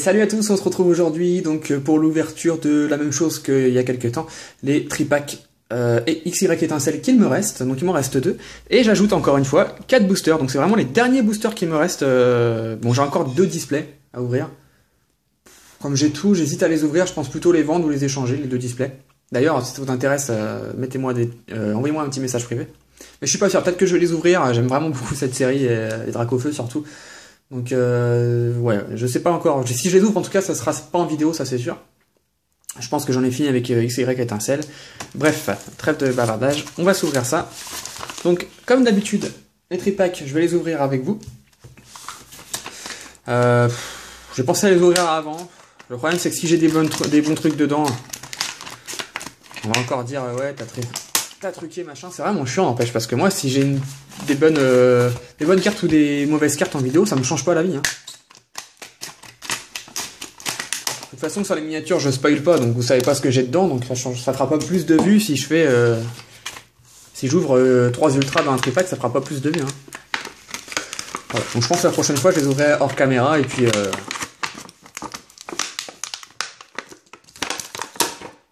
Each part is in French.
salut à tous, on se retrouve aujourd'hui donc pour l'ouverture de la même chose qu'il y a quelques temps, les tripacks et XY étincelle qu'il me reste, donc il m'en reste 2, et j'ajoute encore une fois 4 boosters, donc c'est vraiment les derniers boosters qu'il me reste. Bon, j'ai encore 2 displays à ouvrir. Comme j'ai tout, j'hésite à les ouvrir, je pense plutôt les vendre ou les échanger, les 2 displays. D'ailleurs, si ça vous intéresse, mettez-moi envoyez-moi un petit message privé. Mais je suis pas sûr, peut-être que je vais les ouvrir, j'aime vraiment beaucoup cette série, et Dracofeu surtout. Donc ouais, je sais pas encore. Si je les ouvre, en tout cas, ça sera pas en vidéo, ça c'est sûr. Je pense que j'en ai fini avec XY étincelle. Bref, trêve de bavardage. On va s'ouvrir ça. Donc, comme d'habitude, les tripacks, je vais les ouvrir avec vous. J'ai pensé à les ouvrir avant. Le problème, c'est que si j'ai des bons trucs dedans, on va encore dire ouais, t'as truqué machin. C'est vraiment chiant, n'empêche, parce que moi, si j'ai des bonnes cartes ou des mauvaises cartes en vidéo, ça me change pas la vie. Hein. De toute façon, sur les miniatures, je spoil pas, donc vous savez pas ce que j'ai dedans, donc ça fera pas plus de vues si je fais, si j'ouvre 3 ultras dans un tripack, ça fera pas plus de vues. Hein. Voilà. Donc je pense que la prochaine fois, je les ouvrirai hors caméra et puis.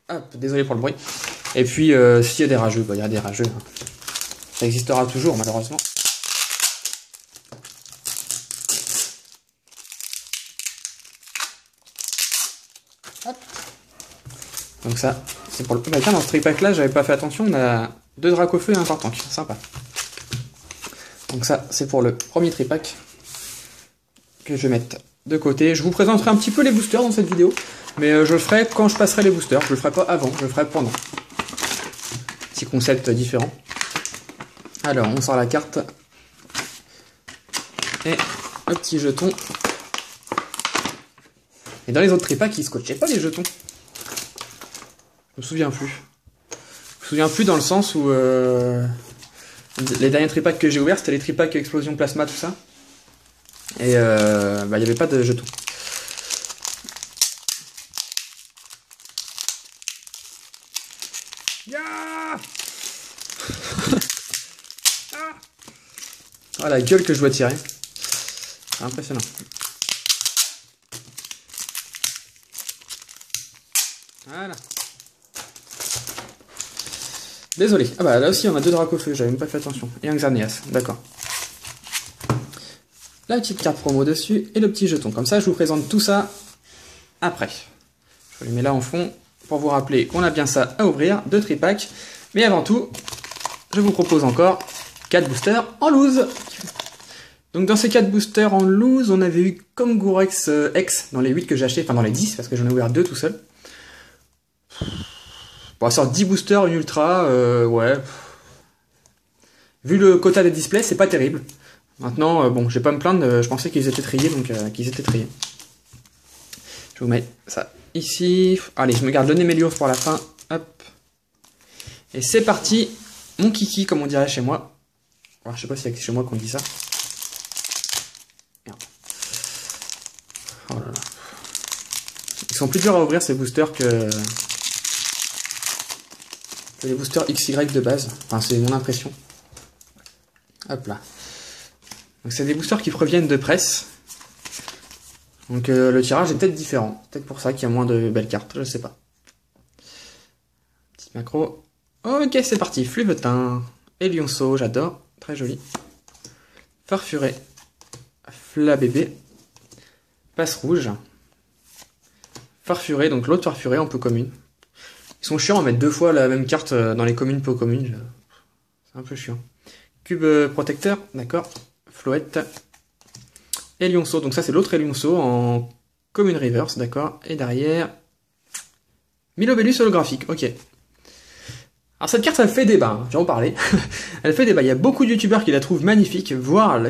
Hop, désolé pour le bruit. Et puis, s'il y a des rageux, bah, il y a des rageux. Hein. Ça existera toujours, malheureusement. Hop. Donc ça, c'est pour le... Bah tiens, dans ce tripack là, j'avais pas fait attention, on a 2 Dracofeu et un Tartank, sympa. Donc ça, c'est pour le premier tripack que je vais mettre de côté. Je vous présenterai un petit peu les boosters dans cette vidéo, mais je le ferai quand je passerai les boosters, je le ferai pas avant, je le ferai pendant. Petit concept différent. Alors, on sort la carte. Et le petit jeton. Et dans les autres tripacks, ils scotchaient pas les jetons. Je me souviens plus. Je me souviens plus dans le sens où les derniers tripacks que j'ai ouverts, c'était les tripacks explosion plasma, tout ça. Et bah, il n'y avait pas de jetons. Yeah. Oh, la gueule que je dois tirer. C'est impressionnant. Voilà. Désolé. Ah bah là aussi on a 2 Dracofeu, j'avais même pas fait attention. Et un Xerneas, d'accord. La petite carte promo dessus et le petit jeton. Comme ça je vous présente tout ça après. Je les mets là en fond pour vous rappeler qu'on a bien ça à ouvrir, 2 tripacks. Mais avant tout, je vous propose encore 4 boosters en loose. Donc dans ces 4 boosters en loose, on avait eu comme Gorex X dans les 8 que j'ai acheté, enfin dans les 10, parce que j'en ai ouvert 2 tout seul. Bon, sur 10 boosters, une ultra, ouais. Vu le quota des displays, c'est pas terrible. Maintenant, bon, je vais pas me plaindre, je pensais qu'ils étaient triés, donc qu'ils étaient triés. Je vous mets ça ici. Allez, je me garde le Némélios pour la fin. Hop. Et c'est parti, mon kiki, comme on dirait chez moi. Alors, je sais pas si c'est chez moi qu'on dit ça. Merde. Oh là là. Ils sont plus durs à ouvrir ces boosters que les boosters XY de base. Enfin, c'est mon impression. Hop là. Donc c'est des boosters qui proviennent de presse. Donc le tirage est peut-être différent. Peut-être pour ça qu'il y a moins de belles cartes, je sais pas. Petite macro. Ok, c'est parti. Fluvetin. Et Lionceau, j'adore. Très joli. Farfuré. Flabébé. Passe rouge. Farfuré, donc l'autre farfuré en peu commune. Ils sont chiants à mettre 2 fois la même carte dans les communes peu communes. C'est un peu chiant. Cube protecteur, d'accord. Floette. Et Lionceau, donc ça c'est l'autre Lionceau en commune reverse, d'accord. Et derrière, Milobellus holographique, ok. Alors cette carte, elle fait débat, hein, je vais en parler. Elle fait débat, il y a beaucoup de youtubeurs qui la trouvent magnifique, voire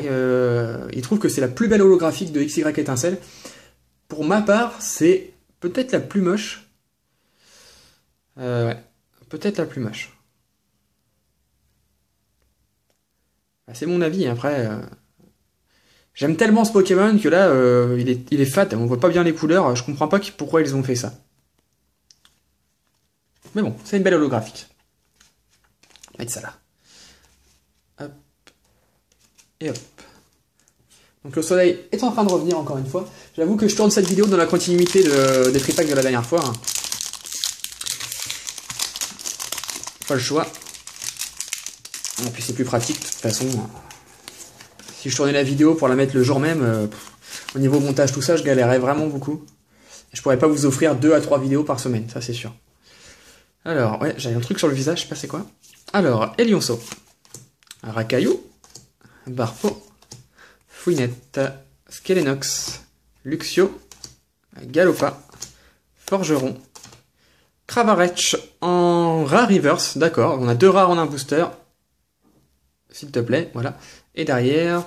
ils trouvent que c'est la plus belle holographique de XY étincelle. Pour ma part, c'est peut-être la plus moche. Ouais, peut-être la plus moche. C'est mon avis, après... J'aime tellement ce Pokémon que là, il est fat, on voit pas bien les couleurs, je comprends pas pourquoi ils ont fait ça. Mais bon, c'est une belle holographique. On va mettre ça là. Hop. Et hop. Donc le soleil est en train de revenir encore une fois. J'avoue que je tourne cette vidéo dans la continuité des tripacks de la dernière fois. Hein. Pas le choix. Et puis c'est plus pratique de toute façon. Si je tournais la vidéo pour la mettre le jour même, au niveau montage tout ça, je galérais vraiment beaucoup. Je pourrais pas vous offrir 2 à 3 vidéos par semaine, ça c'est sûr. Alors, ouais, j'avais un truc sur le visage, je sais pas c'est quoi. Alors, Elionceau, Racaillou, Barpo, Fouinette, Skelenox, Luxio, Galopa, Forgeron, Cravarech en rare reverse, d'accord, on a 2 rares en un booster. S'il te plaît, voilà. Et derrière...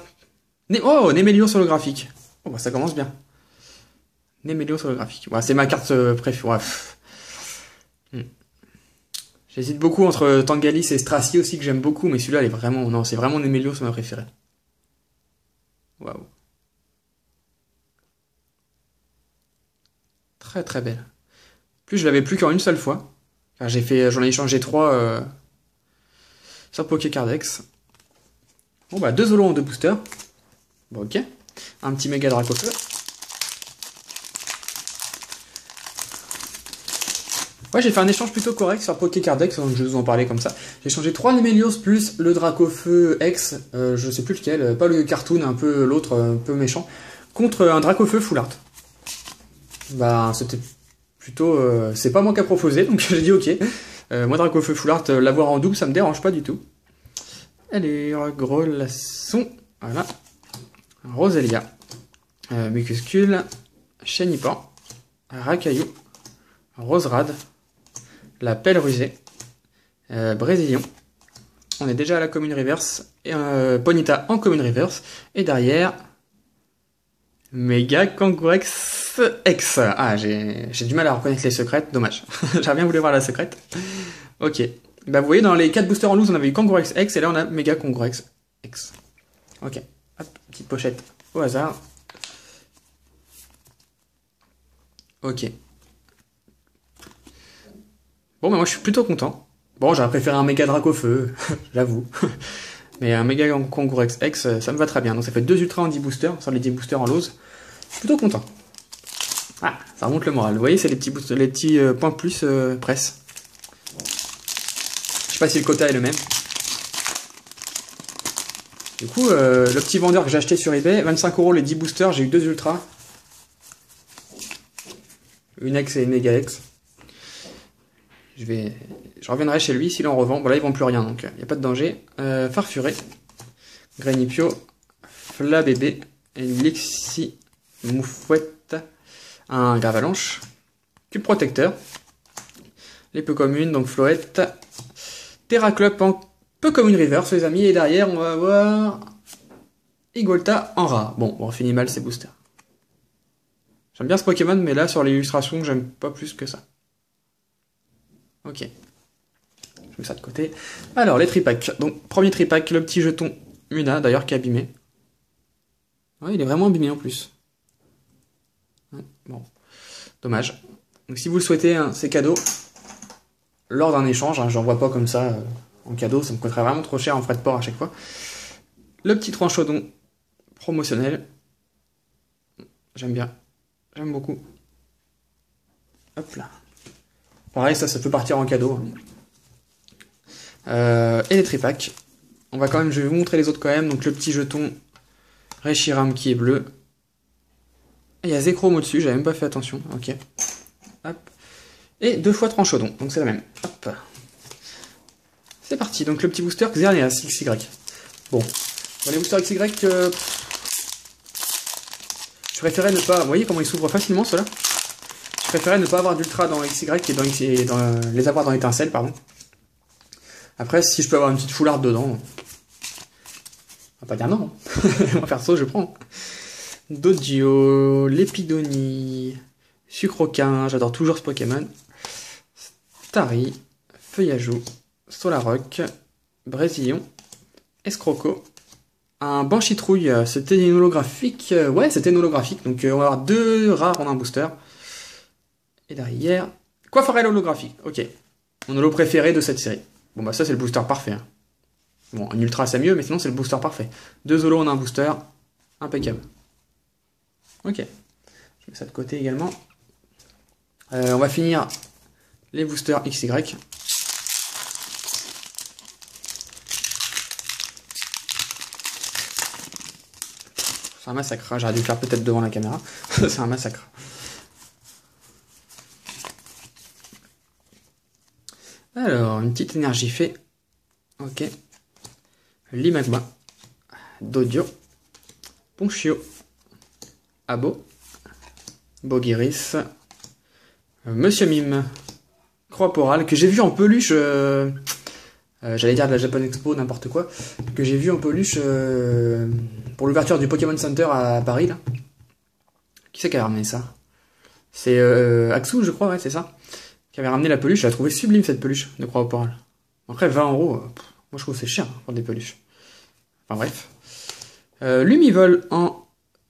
Oh, Némélios holographique. Oh, bah ça commence bien. Némélios holographique. Voilà, c'est ma carte préférée. Ouais. J'hésite beaucoup entre Tangalis et Stracy aussi, que j'aime beaucoup, mais celui-là, il est vraiment... Non, c'est vraiment Némélios ma préférée. Waouh. Très très belle. En plus, je l'avais plus qu'en une seule fois. Car j'en ai échangé 3 sur Pokécardex. Bon bah 2 Zolos en 2 boosters. Bon ok. Un petit méga Dracofeu. Ouais, j'ai fait un échange plutôt correct sur Pokécardex, donc je vais vous en parler comme ça. J'ai échangé 3 Némélios plus le Dracofeu X, je sais plus lequel, pas le cartoon, un peu l'autre, un peu méchant, contre un Dracofeu Full Art. Bah c'était plutôt... c'est pas moi qui a proposé, donc j'ai dit ok. Moi Dracofeu Full Art, l'avoir en double, ça me dérange pas du tout. Allez, Grelasson, voilà. Roselia, Mucuscule, Chenipan, Racaillou, Roserade, la Pelle Rusée, Brésilien. On est déjà à la commune reverse, et Ponyta en commune reverse, et derrière, Mega Kangourex X. Ah, j'ai du mal à reconnaître les secrètes, dommage. J'aurais bien voulu voir la secrète. Ok. Bah vous voyez, dans les 4 boosters en loose, on avait eu Kangourex X, et là on a Mega Kangourex X. Ok. Hop, petite pochette au hasard. Ok. Bon, bah moi je suis plutôt content. Bon, j'aurais préféré un méga Dracofeu, j'avoue. Mais un méga Kangourex X, ça me va très bien. Donc ça fait 2 ultras en 10 boosters, sur les 10 boosters en loose. Je suis plutôt content. Ah, ça remonte le moral. Vous voyez, c'est les petits points plus presse. Je sais pas si le quota est le même. Du coup, le petit vendeur que j'ai acheté sur eBay, 25 € les 10 boosters, j'ai eu 2 ultras. Une X et une méga X. Je reviendrai chez lui s'il en revend. Bon là, ils vendent plus rien, donc il n'y a pas de danger. Farfuré, Granipio, Flabébé, Lixi, Moufouette, un Gravalanche, Cube Protecteur, les peu communes, donc Floette, Terraclop en peu commune reverse, les amis, et derrière, on va avoir Igolta en rare. Bon, on finit mal ces boosters. J'aime bien ce Pokémon, mais là, sur l'illustration, j'aime pas plus que ça. Ok. Je mets ça de côté. Alors, les tripacks. Donc, premier tripack, le petit jeton Muna, d'ailleurs, qui est abîmé. Ouais, il est vraiment abîmé en plus. Ouais, bon. Dommage. Donc, si vous le souhaitez, hein, c'est cadeau. Lors d'un échange, hein, j'en vois pas comme ça en cadeau, ça me coûterait vraiment trop cher en frais de port à chaque fois. Le petit tranchodon promotionnel. J'aime bien. J'aime beaucoup. Hop là. Pareil, ça peut partir en cadeau. Et les tripacks. On va quand même, je vais vous montrer les autres quand même. Donc le petit jeton Reshiram qui est bleu. Il y a Zekrom au-dessus, j'avais même pas fait attention. Ok. Hop. Et 2 fois tranchodon, donc c'est la même. Hop. C'est parti, donc le petit booster Xerneas XY. Bon. Dans les boosters XY, je préférais ne pas... Vous voyez comment il s'ouvre facilement, ceux-là? Je préférais ne pas avoir d'ultra dans XY et les avoir dans étincelle, pardon. Après, si je peux avoir une petite foulard dedans, on va pas dire non. Moi, perso, je prends. Dodio, Lépidonie, Sucroquin, j'adore toujours ce Pokémon. Starry, Feuillajou, Solaroc, Brésilien, Escroco, un Banchitrouille, c'était une holographique, ouais c'était une holographique, donc on va avoir 2 rares en un booster. Et derrière, Coiffarel holographique, ok, mon holo préféré de cette série. Bon bah ça c'est le booster parfait. Hein. Bon, un ultra c'est mieux, mais sinon c'est le booster parfait. 2 holos en un booster, Impeccable. Ok. Je mets ça de côté également. On va finir les boosters XY. C'est un massacre, j'aurais dû le faire peut-être devant la caméra. C'est un massacre. Alors, une petite énergie fait. Ok. Limagma. Dodio. Ponchio. Abo. Bogiris. Monsieur Mime. Croix-Poral, que j'ai vu en peluche. J'allais dire de la Japan Expo, n'importe quoi. Que j'ai vu en peluche pour l'ouverture du Pokémon Center à Paris, là. Qui c'est qui avait ramené ça? C'est Axou, je crois, ouais, c'est ça. Qui avait ramené la peluche. Je l'ai trouvé sublime, cette peluche de Croix-Poral. Après, 20 €, moi je trouve que c'est cher pour des peluches. Enfin bref. Lumivol en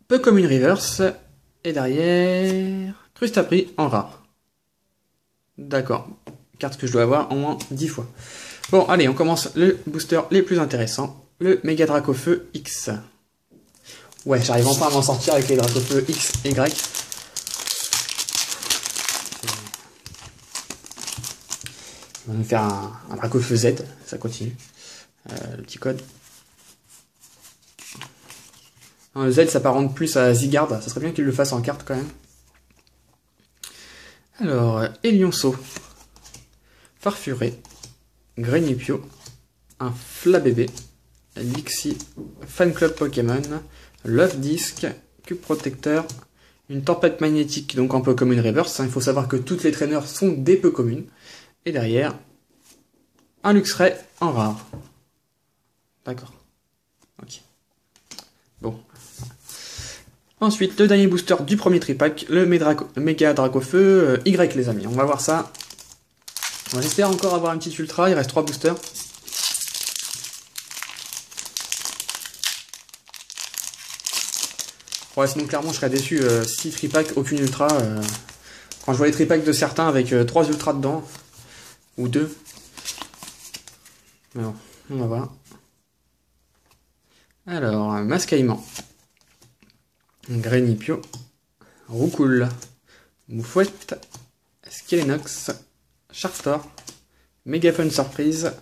Pokémon Reverse. Et derrière, Crustapri en rare. D'accord. Carte que je dois avoir au moins 10 fois. Bon, allez, on commence le booster les plus intéressants. Le Méga Dracofeu X. Ouais, j'arrive enfin à m'en sortir avec les Dracofeu X, Y. On va nous faire un Dracofeu Z, ça continue. Le petit code. Le Z s'apparente plus à Zygarde, ça serait bien qu'il le fasse en carte quand même. Alors, Elionceau, Farfuré, Grenipio, un Flabébé, Lixie, Fan Club Pokémon, Love Disc, Cube Protecteur, une Tempête Magnétique, donc en Pokémon Reverse. Il faut savoir que toutes les traîneurs sont des Pokémon. Et derrière, un Luxray en rare. D'accord. Ok. Bon. Ensuite, le dernier booster du premier tripack, le Méga Dracofeu Y, les amis. On va voir ça. On va espérer encore avoir un petit ultra. Il reste 3 boosters. Ouais, sinon clairement je serais déçu. 6 tripacks, aucune ultra. Quand je vois les tripacks de certains avec 3 ultras dedans. Ou 2. Alors, on va voir. Alors, Mascaïman. Grenipio. Roucoule. Moufouette. Skelenox. Chartor. Megafun Surprise.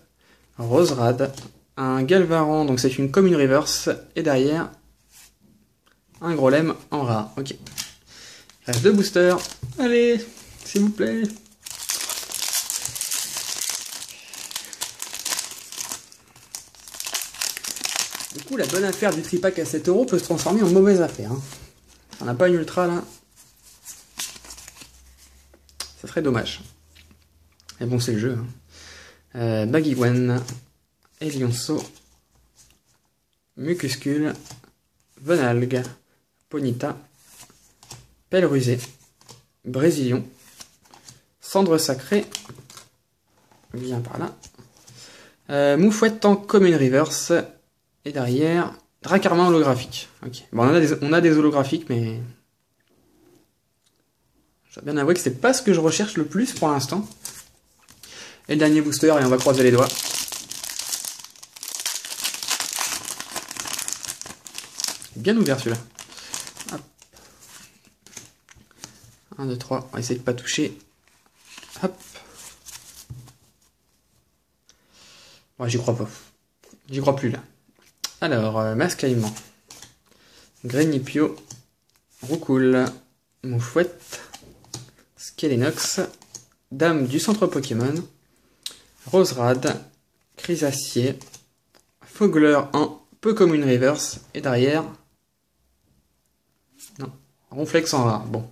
Roserad. Un Galvaran, donc c'est une commune reverse. Et derrière, un Grolem en rare. Ok. Il reste 2 boosters. Allez, s'il vous plaît. Du coup, la bonne affaire du tripack à 7 € peut se transformer en mauvaise affaire. Hein. On n'a pas une ultra là. Ça serait dommage. Mais bon, c'est le jeu. Hein. Baguiwan, Elionceau, Mucuscule, Venalgue, Ponita, Pelle Rusée, Brésilion, Cendre Sacrée, bien par là. Moufouette en Common Reverse. Et derrière, Dracarmin holographique. Ok. Bon, on a des holographiques, mais je dois bien avouer que c'est pas ce que je recherche le plus pour l'instant. Et le dernier booster, et on va croiser les doigts. Bien ouvert celui-là. 1, 2, 3. On va essayer de pas toucher. Hop. Ouais, j'y crois pas. J'y crois plus là. Alors, Mascaïman, Grenipio, Roucoule, Moufouette, Skelenox, Dame du centre Pokémon, Roserad, Chrysacier, Fogler en Pokémon Reverse, et derrière, non, Ronflex en rare. Bon,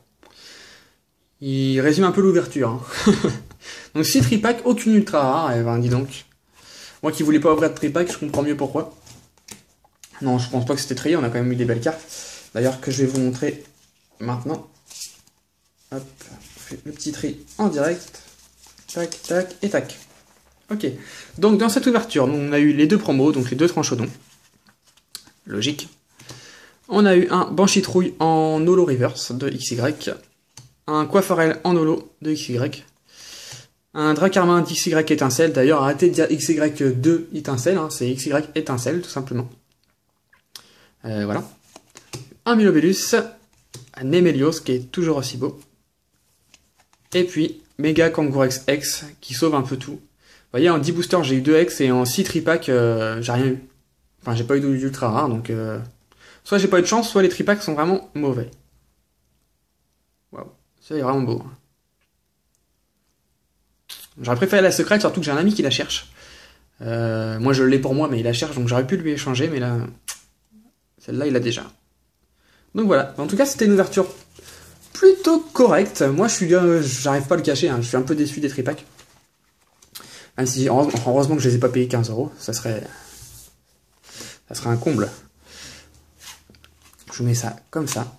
il résume un peu l'ouverture. Hein. Donc 6 tripacks, aucune ultra rare, eh ben, dis donc. Moi qui voulais pas ouvrir de tripack, je comprends mieux pourquoi. Non, je pense pas que c'était trié, on a quand même eu des belles cartes. D'ailleurs, que je vais vous montrer maintenant. Hop, on fait le petit tri en direct. Tac, tac et tac. Ok, donc dans cette ouverture, on a eu les 2 promos, donc les 2 tranchodons. Logique. On a eu un Banchitrouille en holo reverse de XY. Un Coiffarel en holo de XY. Un Dracarmin d'XY étincelle. D'ailleurs, arrêtez de dire XY2 étincelle, hein, c'est XY étincelle, tout simplement. Voilà. un Milobellus, un Nemelios qui est toujours aussi beau. Et puis, Mega Kangourex X qui sauve un peu tout. Vous voyez, en 10 boosters, j'ai eu 2 X et en 6 tripacks, j'ai rien eu. Enfin, j'ai pas eu d'ultra rare, donc soit j'ai pas eu de chance, soit les tripacks sont vraiment mauvais. Waouh, ça est vraiment beau. J'aurais préféré la secrète, surtout que j'ai un ami qui la cherche. Moi je l'ai pour moi, mais il la cherche, donc j'aurais pu lui échanger, mais là, celle-là il l'a déjà. Donc voilà, en tout cas c'était une ouverture plutôt correcte. Moi j'arrive pas à le cacher, hein. Je suis un peu déçu des tripacks. Même si, heureusement que je les ai pas payés 15 €, ça serait un comble. Je vous mets ça comme ça.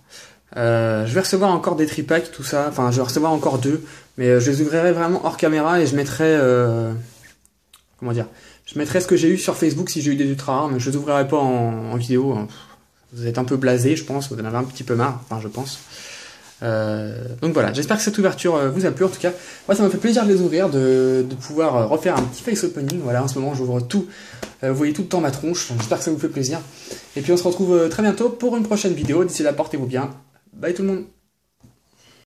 Je vais recevoir encore des tripacks, tout ça. Enfin, je vais recevoir encore 2. Mais je les ouvrirai vraiment hors caméra et je mettrai... comment dire? Je mettrai ce que j'ai eu sur Facebook si j'ai eu des ultra rares, mais je les ouvrirai pas en vidéo. Hein. Vous êtes un peu blasé, je pense. Vous en avez un petit peu marre. Enfin, je pense. Donc voilà, j'espère que cette ouverture vous a plu. En tout cas, moi ça m'a fait plaisir de les ouvrir, de pouvoir refaire un petit face opening. Voilà, en ce moment j'ouvre tout. Vous voyez tout le temps ma tronche. J'espère que ça vous fait plaisir. Et puis on se retrouve très bientôt pour une prochaine vidéo. D'ici là, portez-vous bien. Bye tout le monde.